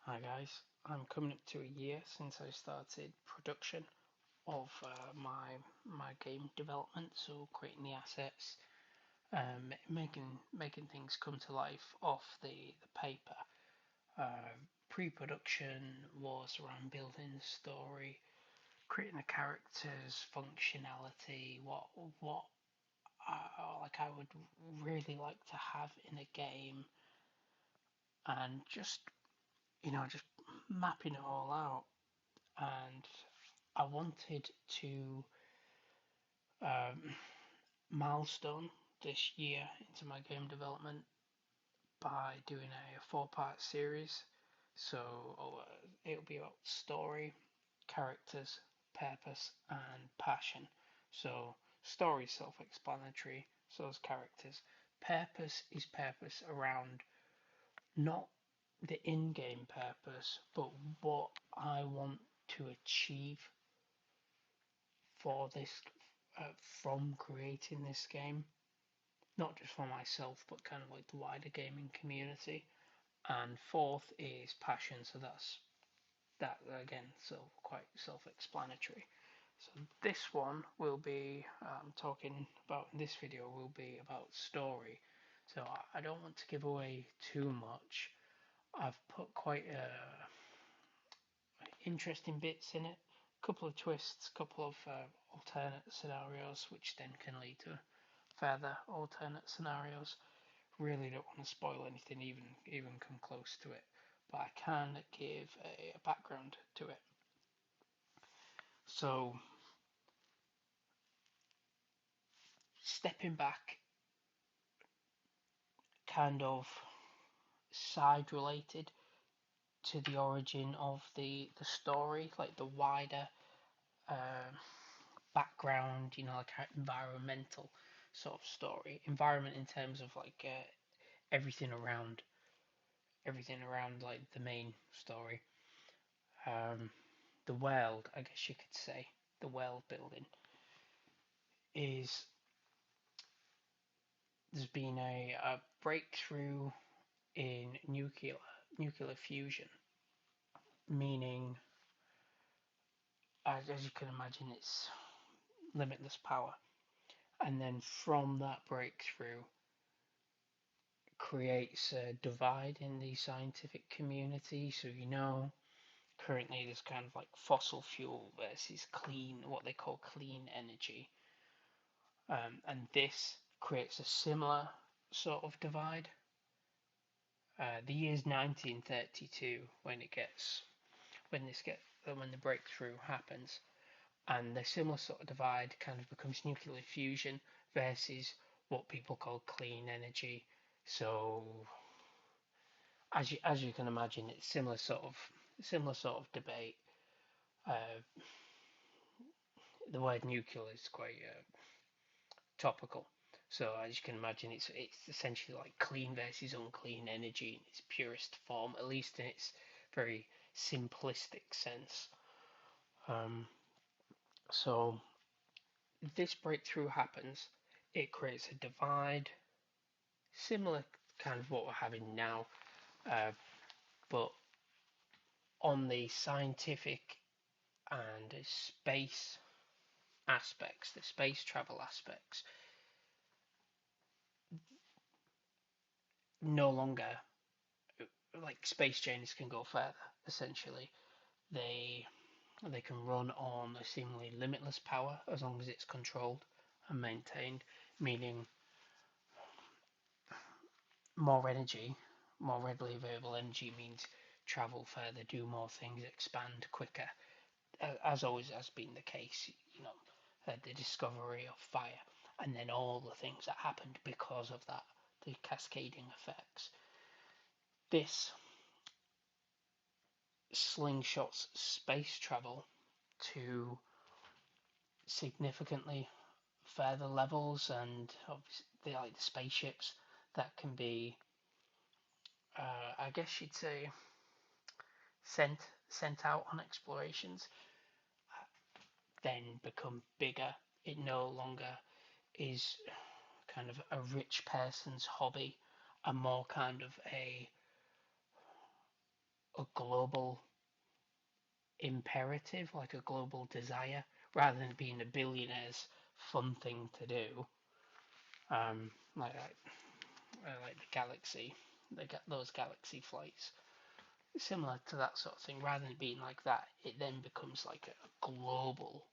Hi guys, I'm coming up to a year since I started production of my game development, so creating the assets, making things come to life off the paper. Pre-production was around building the story, creating the characters, functionality, what I would really like to have in a game, and just mapping it all out. And I wanted to um, milestone this year into my game development by doing a four-part series. So it'll be about story, characters, purpose, and passion. So story is self-explanatory, so is characters. Purpose is purpose around not the in-game purpose, but what I want to achieve for this from creating this game, not just for myself, but kind of like the wider gaming community. And fourth is passion, so that again, so quite self-explanatory. So this one will be talking about in this video will be about story. So I don't want to give away too much. I've put quite interesting bits in it, a couple of twists, a couple of alternate scenarios, which then can lead to further alternate scenarios. Really don't want to spoil anything, even come close to it, but I can give a background to it. So, stepping back, kind of side related to the origin of the story, like the wider uh, background, like environmental sort of story. Environment in terms of like everything around like the main story. Um, the world, I guess you could say, the world building is there's been a breakthrough in nuclear fusion, meaning as you can imagine, it's limitless power. And then from that breakthrough creates a divide in the scientific community. So currently there's kind of like fossil fuel versus clean, what they call clean energy. And this creates a similar sort of divide. The year's 1932 when the breakthrough happens, and the similar sort of divide kind of becomes nuclear fusion versus what people call clean energy. So as you can imagine, it's similar sort of debate. Uh, the word nuclear is quite topical. So as you can imagine, it's essentially like clean versus unclean energy in its purest form, at least in its very simplistic sense. Um, so this breakthrough happens, it creates a divide, similar kind of what we're having now, uh, but on the scientific and space aspects, the space travel aspects, no longer like space journeys can go further. Essentially, they they can run on a seemingly limitless power as long as it's controlled and maintained, meaning more energy, more readily available energy means travel further, do more things, expand quicker, as always has been the case, the discovery of fire, and then all the things that happened because of that, the cascading effects. This slingshots space travel to significantly further levels, and obviously like the spaceships that can be, I guess you'd say, sent out on explorations, then become bigger. It no longer is kind of a rich person's hobby, and more kind of a global imperative, like a global desire, rather than being a billionaire's fun thing to do. Like the galaxy, they get those galaxy flights, similar to that sort of thing. Rather than being like that, it then becomes like a global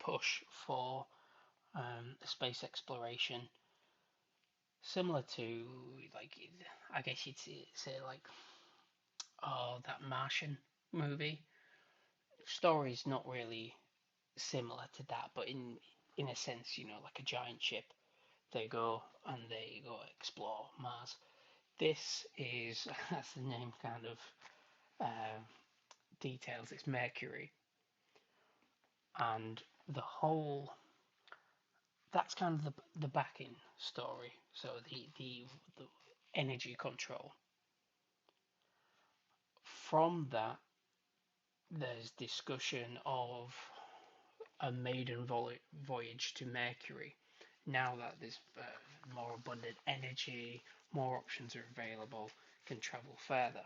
push for space exploration, similar to like I guess you'd say like that Martian movie. Story's not really similar to that, but in a sense, like a giant ship, they go and they go explore Mars. This is, as the name kind of uh, details, it's Mercury, and the whole that's kind of the backing story. So the energy control. From that, there's discussion of a maiden voyage to Mercury. Now that there's more abundant energy, more options are available, can travel further.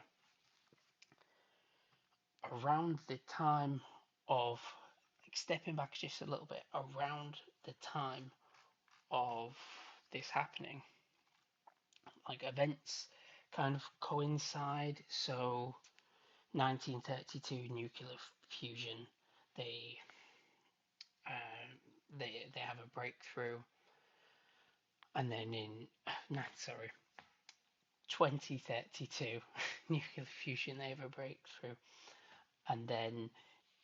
Around the time of, like, stepping back just a little bit, around the time of this happening, like events kind of coincide. So 1932 nuclear fusion, they they have a breakthrough, and then in sorry 2032 nuclear fusion, they have a breakthrough, and then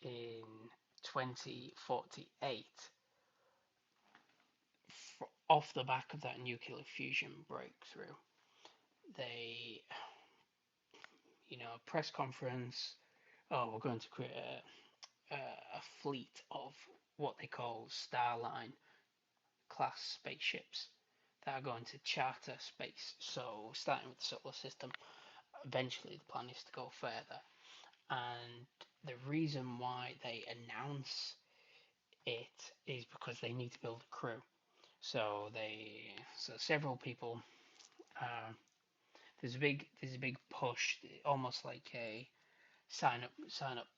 in 2048, off the back of that nuclear fusion breakthrough, they, a press conference. Oh, we're going to create a fleet of what they call Starline class spaceships that are going to charter space. So, starting with the solar system, eventually the plan is to go further. And the reason why they announce it is because they need to build a crew. So several people. Uh, there's a big push, almost like a sign up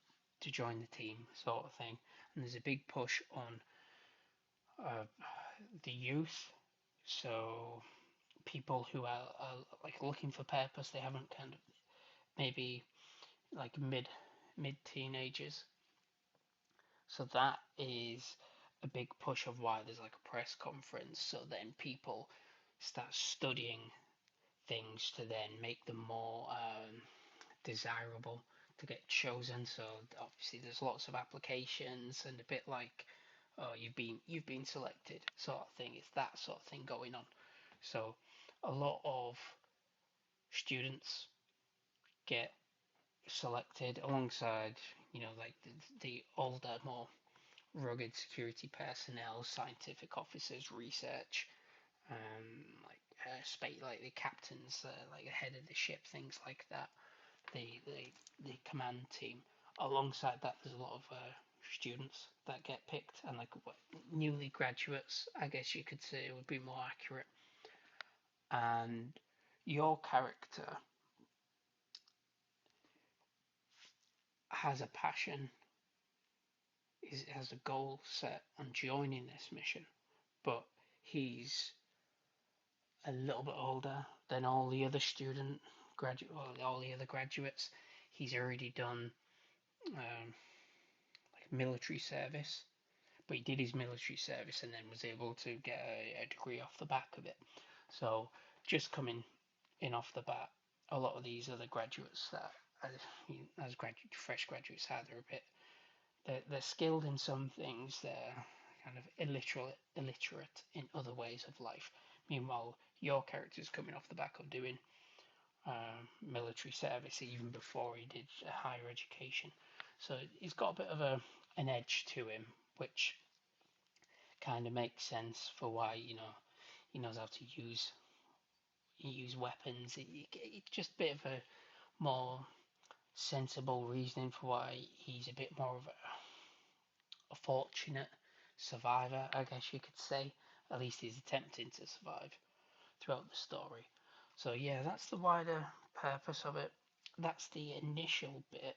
to join the team sort of thing. And there's a big push on uh, the youth. So people who are like looking for purpose, they haven't kind of, maybe like mid teenagers. So that is a big push of why there's like a press conference. So then people start studying things to then make them more desirable to get chosen. So obviously there's lots of applications, and a bit like, oh, you've been selected sort of thing. It's that sort of thing going on. So a lot of students get selected alongside, like the older, more rugged security personnel, scientific officers, research, like space, like the captains, like the head of the ship, things like that. The command team. Alongside that, there's a lot of students that get picked, and like what, newly graduates, I guess you could say, would be more accurate. And your character has a passion, has a goal set on joining this mission, but he's a little bit older than all the other all the other graduates. He's already done like military service, but he did his military service and then was able to get a degree off the back of it. So just coming in off the bat, a lot of these other graduates that, as fresh graduates, they're a bit, they're skilled in some things, they're kind of illiterate in other ways of life. Meanwhile, your character's coming off the back of doing military service even before he did higher education. So he's got a bit of an edge to him, which kind of makes sense for why, he knows how to use weapons. It's just a bit of a more sensible reasoning for why he's a bit more of a fortunate survivor, I guess you could say. At least he's attempting to survive throughout the story. So yeah, that's the wider purpose of it. that's the initial bit.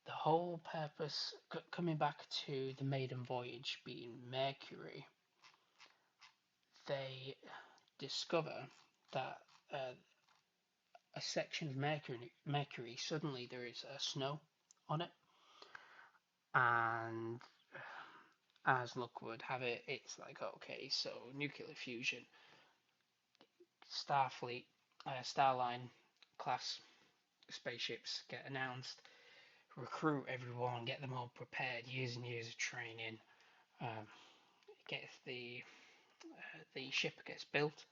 The whole purpose, coming back to the maiden voyage being Mercury, they discover that uh, a section of Mercury, suddenly there is snow on it, and as luck would have it, it's like, okay, so nuclear fusion, Starfleet, Starline class spaceships get announced, recruit everyone, get them all prepared, years and years of training. Um, gets the ship gets built,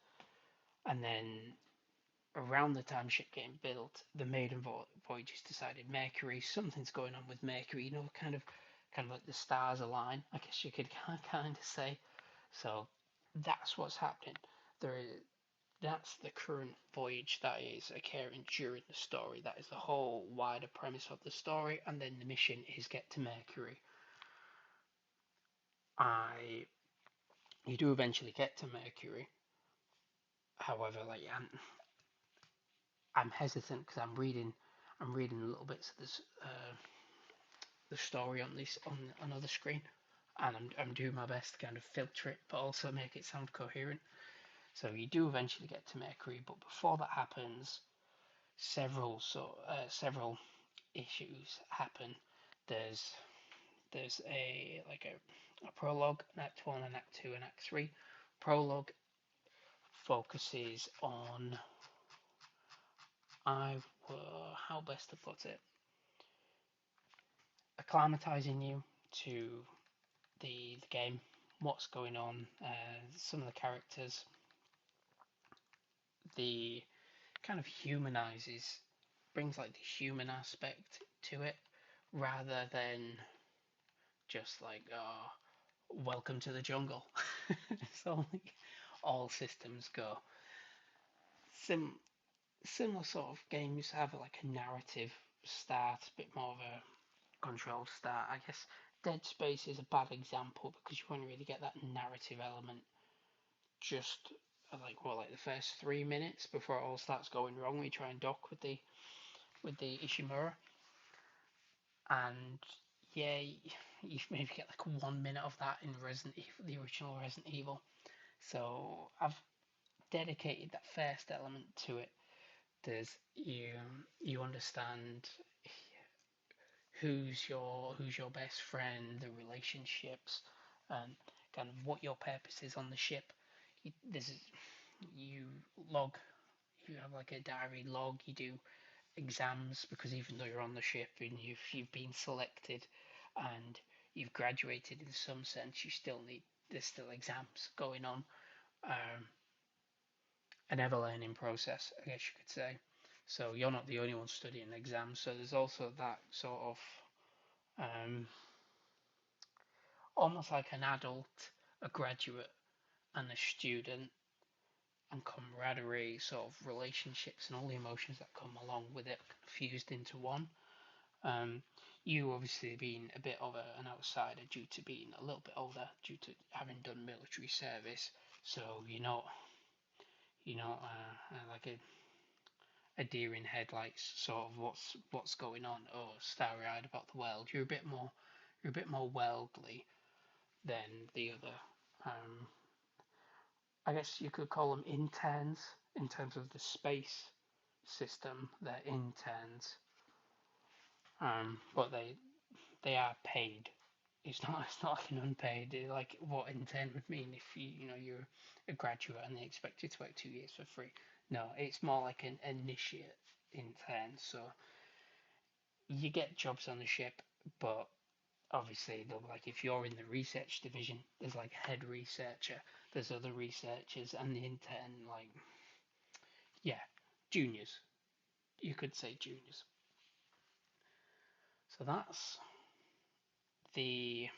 and then around the time ship getting built, the maiden voyages decided Mercury, something's going on with Mercury, kind of like the stars align, I guess you could kind of say. So that's what's happening. There is That's the current voyage that is occurring during the story. That is the whole wider premise of the story, and then the mission is get to Mercury. I You do eventually get to Mercury. However, like I'm hesitant because I'm reading little bits of this the story on this on another screen, and I'm doing my best to kind of filter it, but also make it sound coherent. So you do eventually get to Mercury, but before that happens, several issues happen. There's there's a prologue, an Act One, an Act Two, and Act Three. Prologue focuses on I how best to put it, acclimatizing you to the game, what's going on, some of the characters, the kind of humanizes, brings like the human aspect to it, rather than just like, oh, welcome to the jungle. So like, all systems go. Sim Similar sort of games have like a narrative start, a bit more of a controlled start. I guess Dead Space is a bad example because you won't really get that narrative element just like the first 3 minutes before it all starts going wrong. We try and dock with the Ishimura, and yeah, you maybe get like 1 minute of that in Resident Evil, the original Resident Evil. So I've dedicated that first element to it. There's you understand who's your best friend, the relationships, and kind of what your purpose is on the ship. This is you log. You have like a diary log. You do exams because even though you're on the ship and you've been selected and you've graduated in some sense, you still need there's still exams going on. Um, an ever learning process, I guess you could say. So you're not the only one studying exams. So there's also that sort of um, almost like an adult, a graduate, and a student, and camaraderie, sort of relationships, and all the emotions that come along with it fused into one. Um, you obviously being a bit of an outsider due to being a little bit older, due to having done military service, so like a deer in headlights, sort of what's going on, or starry-eyed about the world. You're a bit more worldly than the other. I guess you could call them interns in terms of the space system. They're interns, but they are paid. It's not like an unpaid. Like what intern would mean if you're a graduate and they expect you to work 2 years for free. No, it's more like an initiate intern. So you get jobs on the ship, but obviously like if you're in the research division, there's like a head researcher, there's other researchers, and the intern, like, yeah, juniors. You could say juniors. So that's the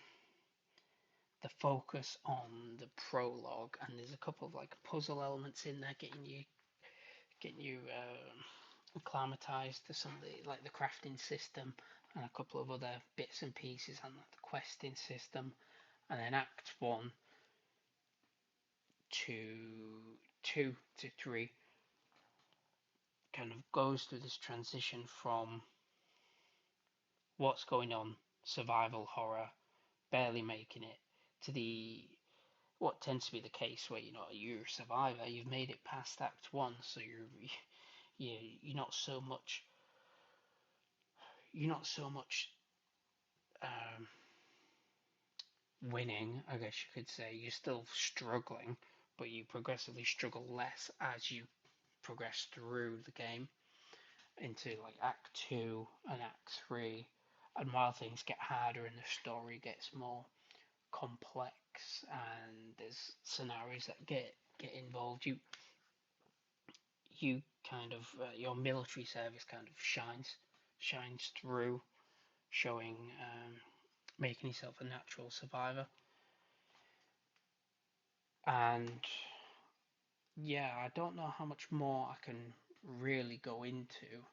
the focus on the prologue, and there's a couple of like puzzle elements in there, getting you acclimatized to some of the like the crafting system, and a couple of other bits and pieces on like, the questing system, and then Act One to 2 to 3 kind of goes through this transition from what's going on, survival horror, barely making it, to the what tends to be the case where you're a survivor, you've made it past Act One, so you're not so much um, winning, I guess you could say. You're still struggling, but you progressively struggle less as you progress through the game into like Act 2 and Act 3. And while things get harder and the story gets more complex and there's scenarios that get involved, you kind of your military service kind of shines through, showing making yourself a natural survivor. And yeah, I don't know how much more I can really go into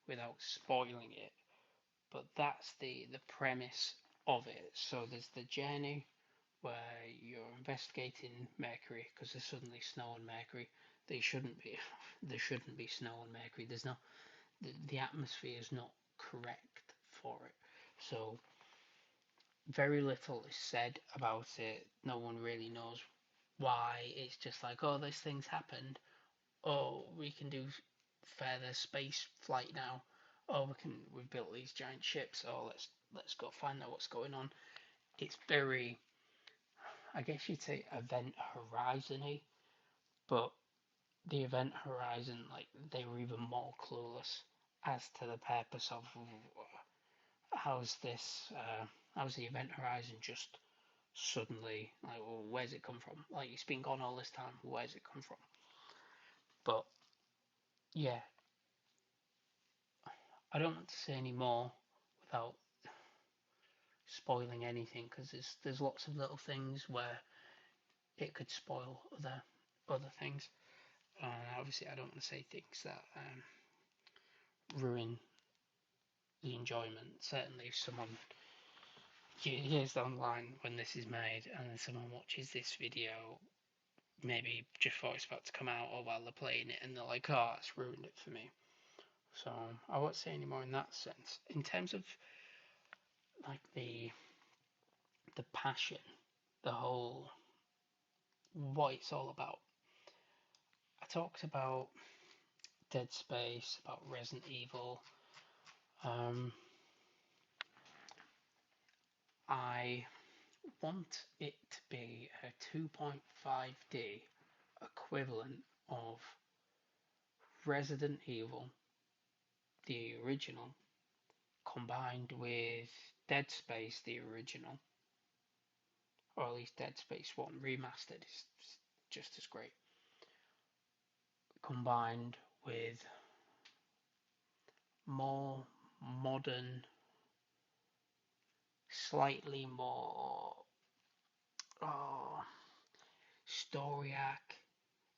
without spoiling it, but that's the premise of it. So there's the journey where you're investigating Mercury because there's suddenly snow on Mercury. There shouldn't be there shouldn't be snow on Mercury. There's no the atmosphere is not correct for it. So very little is said about it. No one really knows why. It's just like, oh, this thing's happened. Oh, we can do further space flight now. Oh, we've built these giant ships. Oh, let's go find out what's going on. It's very, I guess you'd say, event horizon-y, but the event horizon, like, they were even more clueless as to the purpose of how's this, how's the event horizon just suddenly, like, well, where's it come from? Like, it's been gone all this time, where's it come from? But yeah, I don't want to say any more without spoiling anything because there's lots of little things where it could spoil other things. Obviously, I don't want to say things that ruin the enjoyment. Certainly, if someone hears down the line when this is made, and then someone watches this video, maybe just before it's about to come out or while they're playing it, and they're like, "Oh, it's ruined it for me." So I won't say any more in that sense. In terms of like the passion, the whole what it's all about. I talked about Dead Space, about Resident Evil. Um, I want it to be a 2.5D equivalent of Resident Evil, the original, combined with Dead Space, the original, or at least Dead Space 1 remastered is just as great, combined with more modern, slightly more oh, story arc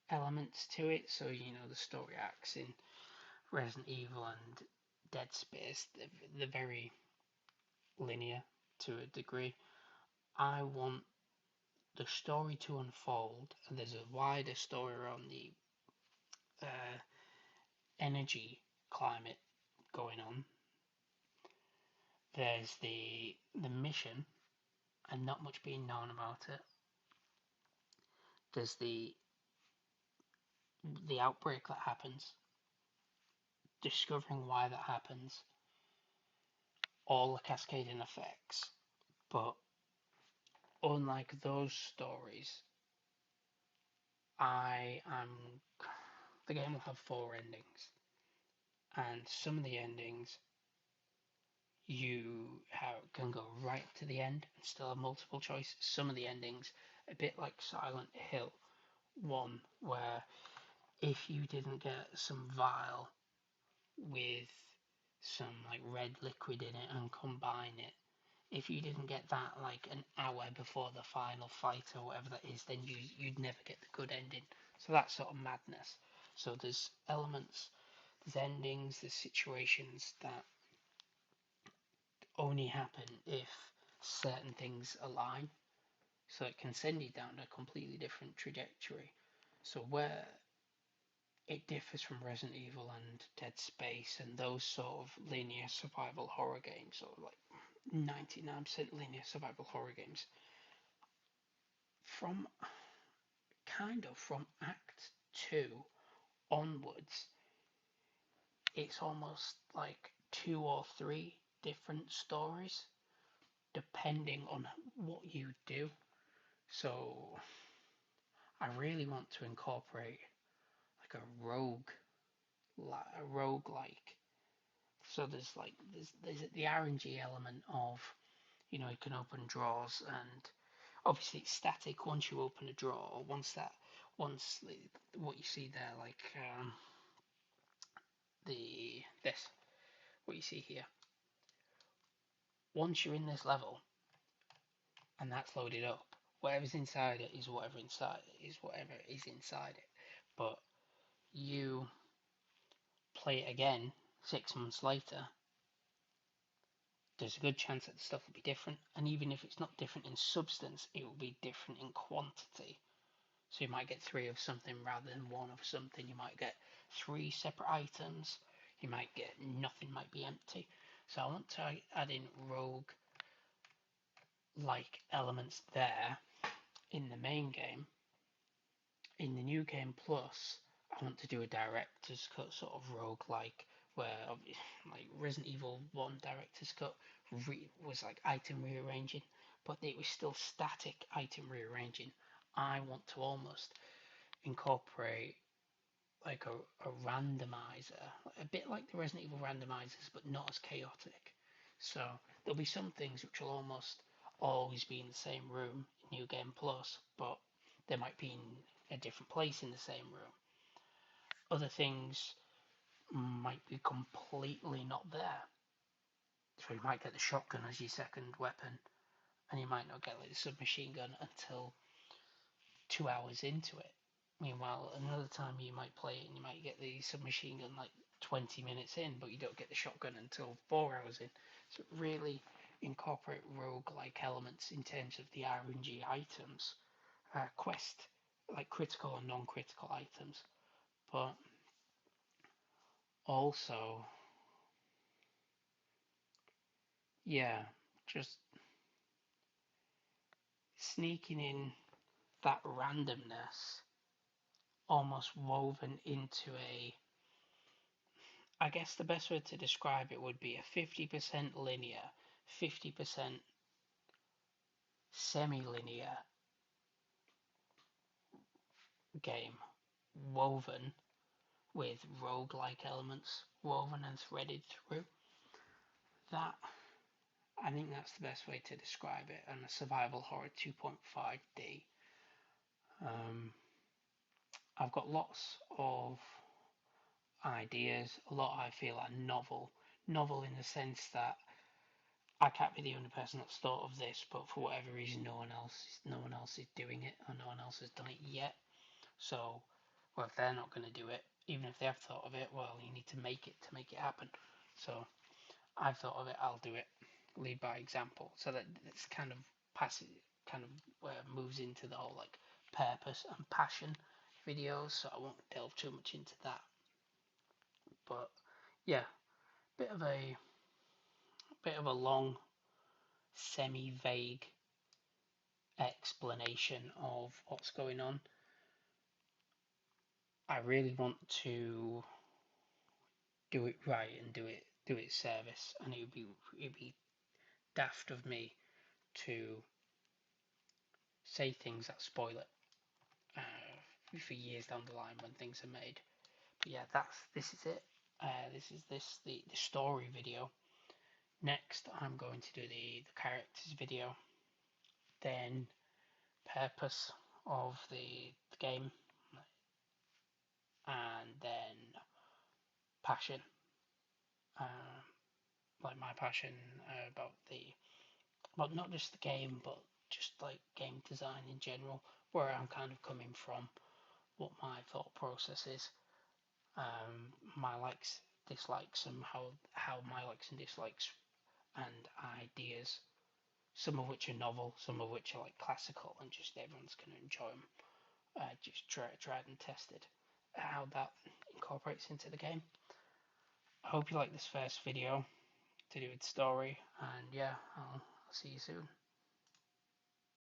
elements to it. So, the story arcs in Resident Evil and Dead Space, they're very linear to a degree. I want the story to unfold, and there's a wider story around the uh, energy climate going on. There's the mission, and not much being known about it. There's the outbreak that happens, discovering why that happens, all the cascading effects. But unlike those stories, I am the game will have four endings, and some of the endings can go right to the end and still have multiple choice. Some of the endings, a bit like Silent Hill 1, where if you didn't get some vial with some like red liquid in it and combine it, if you didn't get that like an hour before the final fight or whatever that is, then you'd never get the good ending. So that's sort of madness. So there's elements, there's endings, there's situations that only happen if certain things align. So it can send you down a completely different trajectory. So where it differs from Resident Evil and Dead Space and those sort of linear survival horror games, or like 99% linear survival horror games. From from Act 2 onwards, it's almost like two or three different stories depending on what you do. So I really want to incorporate like a rogue like. So there's the RNG element of, you can open drawers, and obviously it's static once you open a drawer. Once what you see there, like the this what you see here. Once you're in this level and that's loaded up, whatever's inside it is whatever is inside it. But you play it again 6 months later, there's a good chance that the stuff will be different, and even if it's not different in substance, it will be different in quantity. So you might get three of something rather than one of something. You might get three separate items. You might get nothing, might be empty. So I want to add in rogue like elements there in the main game. In the new game plus, I want to do a director's cut sort of rogue like, where like Resident Evil 1 director's cut was like item rearranging, but it was still static item rearranging. I want to almost incorporate like a randomizer, a bit like the Resident Evil randomizers, but not as chaotic. So there'll be some things which will almost always be in the same room in New Game Plus, but they might be in a different place in the same room. Other things might be completely not there. So you might get the shotgun as your second weapon, and you might not get like the submachine gun until 2 hours into it. Meanwhile, another time you might play it and you might get the submachine gun like 20 minutes in, but you don't get the shotgun until 4 hours in. So really incorporate rogue-like elements in terms of the RNG items, quest, like critical and non-critical items. But also, yeah, just sneaking in that randomness almost woven into I guess the best way to describe it would be a 50% linear, 50% semi-linear game woven with roguelike elements woven and threaded through. That I think that's the best way to describe it, and a survival horror 2.5D. I've got lots of ideas, a lot I feel are novel. Novel in the sense that I can't be the only person that's thought of this, but for whatever reason, no one else is doing it, or no one else has done it yet. So, well, if they're not going to do it, even if they have thought of it, well, you need to make it happen. So, I've thought of it, I'll do it. Lead by example. So that it's kind of passive, moves into the whole like purpose and passion videos. So I won't delve too much into that. But yeah, bit of a long, semi-vague explanation of what's going on. I really want to do it right and do it service, and it'd be daft of me to say things that spoil it for years down the line when things are made. But yeah, this is it. This is the story video. Next, I'm going to do the characters video, then purpose of the game, and then passion. Uh, like my passion about not just the game, but just like game design in general, where I'm kind of coming from, what my thought process is, my likes, dislikes, and how my likes and dislikes and ideas, some of which are novel, some of which are like classical, and just everyone's going to enjoy them, just tried and tested. how that incorporates into the game. I hope you like this first video to do with story, and yeah, I'll see you soon.